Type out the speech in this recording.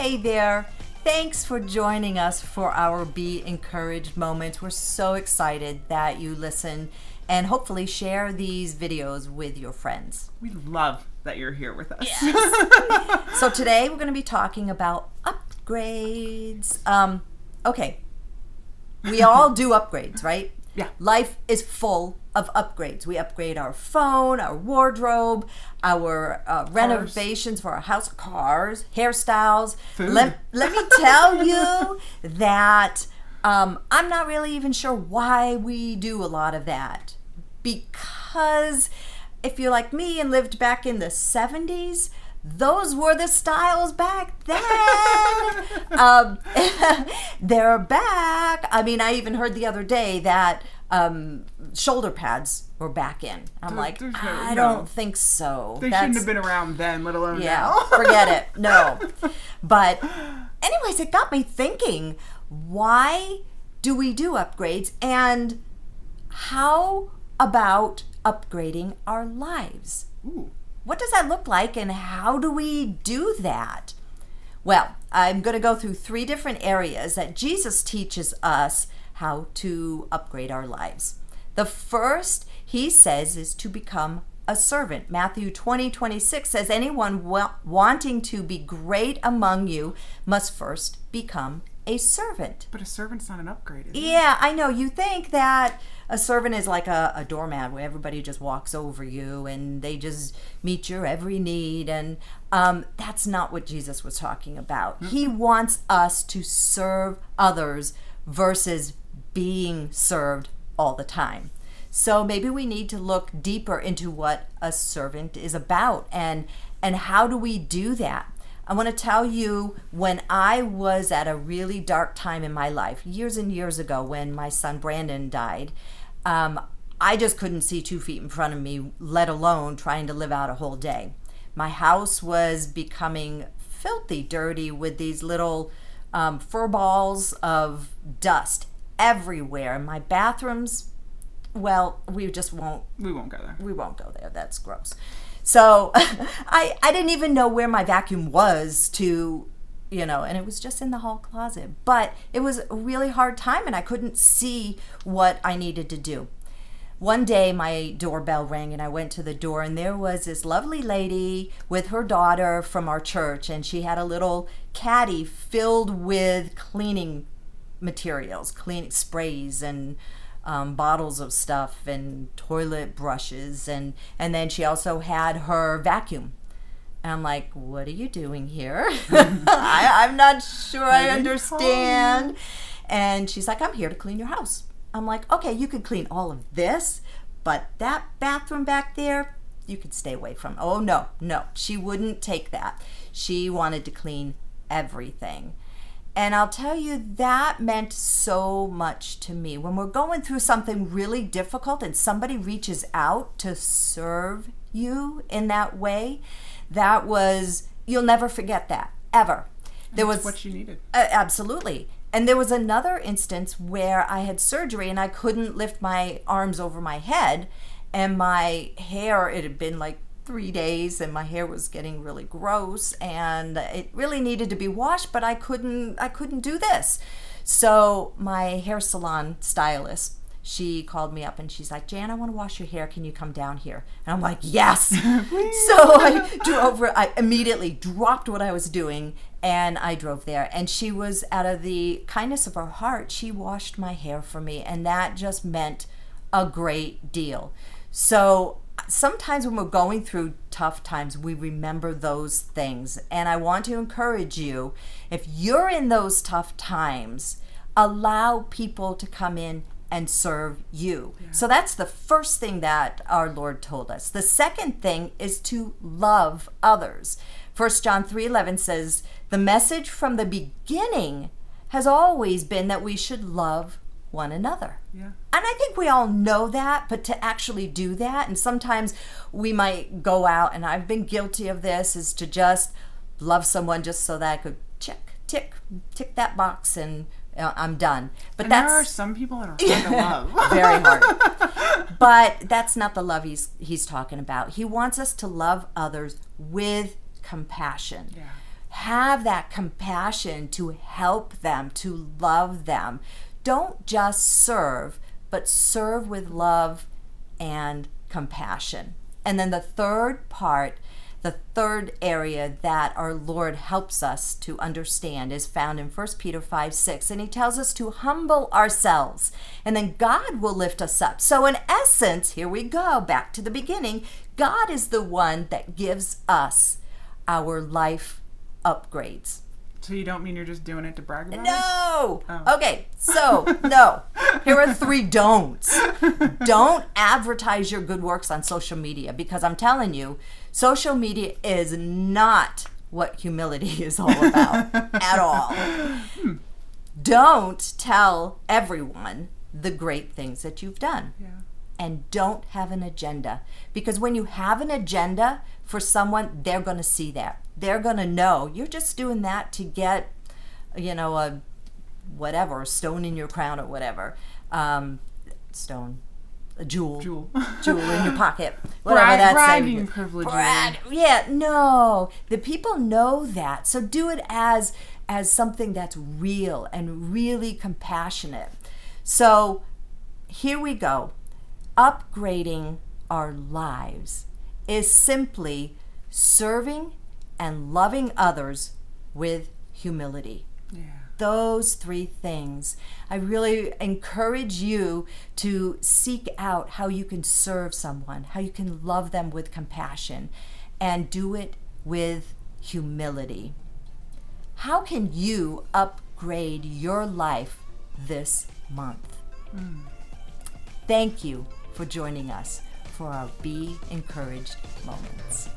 Hey there. Thanks for joining us for our Be Encouraged moments. We're so excited that you listen and hopefully share these videos with your friends. We love that you're here with us. Yes. So today we're going to be talking about upgrades. Okay. We all do upgrades, right? Yeah. Life is full of upgrades. We upgrade our phone, our wardrobe, our renovations for our house, cars, hairstyles. Food. Let me tell you that I'm not really even sure why we do a lot of that. Because if you're like me and lived back in the 70s, those were the styles back then. They're back. I mean, I even heard the other day that shoulder pads were back in. I'm like, I don't think so. They shouldn't have been around then, let alone now. Forget it. No. But anyways, it got me thinking, why do we do upgrades? And how about upgrading our lives? Ooh. What does that look like, and how do we do that? Well, I'm going to go through 3 different areas that Jesus teaches us how to upgrade our lives. The first, he says, is to become a servant. Matthew 20:26 says, anyone wanting to be great among you must first become a servant. But a servant's not an upgrade, is it? Yeah, I know. You think that a servant is like a doormat where everybody just walks over you and they just meet your every need. And that's not what Jesus was talking about. Mm-hmm. He wants us to serve others versus being served all the time. So maybe we need to look deeper into what a servant is about and how do we do that. I want to tell you, when I was at a really dark time in my life, years and years ago when my son Brandon died, I just couldn't see 2 feet in front of me, let alone trying to live out a whole day. My house was becoming filthy dirty with these little fur balls of dust everywhere. My bathrooms, well, we won't go there. We won't go there. That's gross. So I didn't even know where my vacuum was to, and it was just in the hall closet. But it was a really hard time and I couldn't see what I needed to do. One day my doorbell rang and I went to the door and there was this lovely lady with her daughter from our church, and she had a little caddy filled with cleaning materials, cleaning sprays and bottles of stuff and toilet brushes, and then she also had her vacuum. And I'm like, what are you doing here? I'm not sure I understand. And she's like, I'm here to clean your house. I'm like, okay, you could clean all of this, but that bathroom back there, you could stay away from. Oh, no, she wouldn't take that. She wanted to clean everything. And I'll tell you, that meant so much to me. When we're going through something really difficult and somebody reaches out to serve you in that way, that was, you'll never forget that, ever. That's what you needed. Absolutely. And there was another instance where I had surgery and I couldn't lift my arms over my head, and my hair, it had been like 3 days and my hair was getting really gross and it really needed to be washed, but I couldn't do this. So my hair salon stylist, she called me up and she's like, Jan, I want to wash your hair. Can you come down here? And I'm like, yes. So I immediately dropped what I was doing and I drove there. And she was, out of the kindness of her heart, she washed my hair for me. And that just meant a great deal. So sometimes when we're going through tough times, we remember those things. And I want to encourage you, if you're in those tough times, allow people to come in and serve you. Yeah. So that's the first thing that our Lord told us. The second thing is to love others. 1 John 3:11 says, the message from the beginning has always been that we should love one another. Yeah. And I think we all know that, but to actually do that, and sometimes we might go out, and I've been guilty of this, is to just love someone just so that I could tick that box and I'm done. But and there are some people that are hard to love. Very hard. But that's not the love he's talking about. He wants us to love others with compassion. Yeah. have that compassion to help them, to love them. Don't just serve, but serve with love and compassion. And then the third part, the third area that our Lord helps us to understand is found in 1 Peter 5:6. And he tells us to humble ourselves, and then God will lift us up. So in essence, here we go, back to the beginning. God is the one that gives us our life upgrades. So you don't mean you're just doing it to brag about it? No! Oh. Okay, so, no. Here are 3 don'ts. Don't advertise your good works on social media, because I'm telling you, social media is not what humility is all about at all. Don't tell everyone the great things that you've done. Yeah. And don't have an agenda. Because when you have an agenda for someone, they're going to see that. They're going to know you're just doing that to get, a stone in your crown or whatever. A jewel in your pocket. Whatever that's bragging privileges. Yeah, no. The people know that. So do it as something that's real and really compassionate. So here we go. Upgrading our lives is simply serving and loving others with humility. Yeah. Those 3 things. I really encourage you to seek out how you can serve someone, how you can love them with compassion, and do it with humility. How can you upgrade your life this month? Thank you for joining us for our Be Encouraged moments.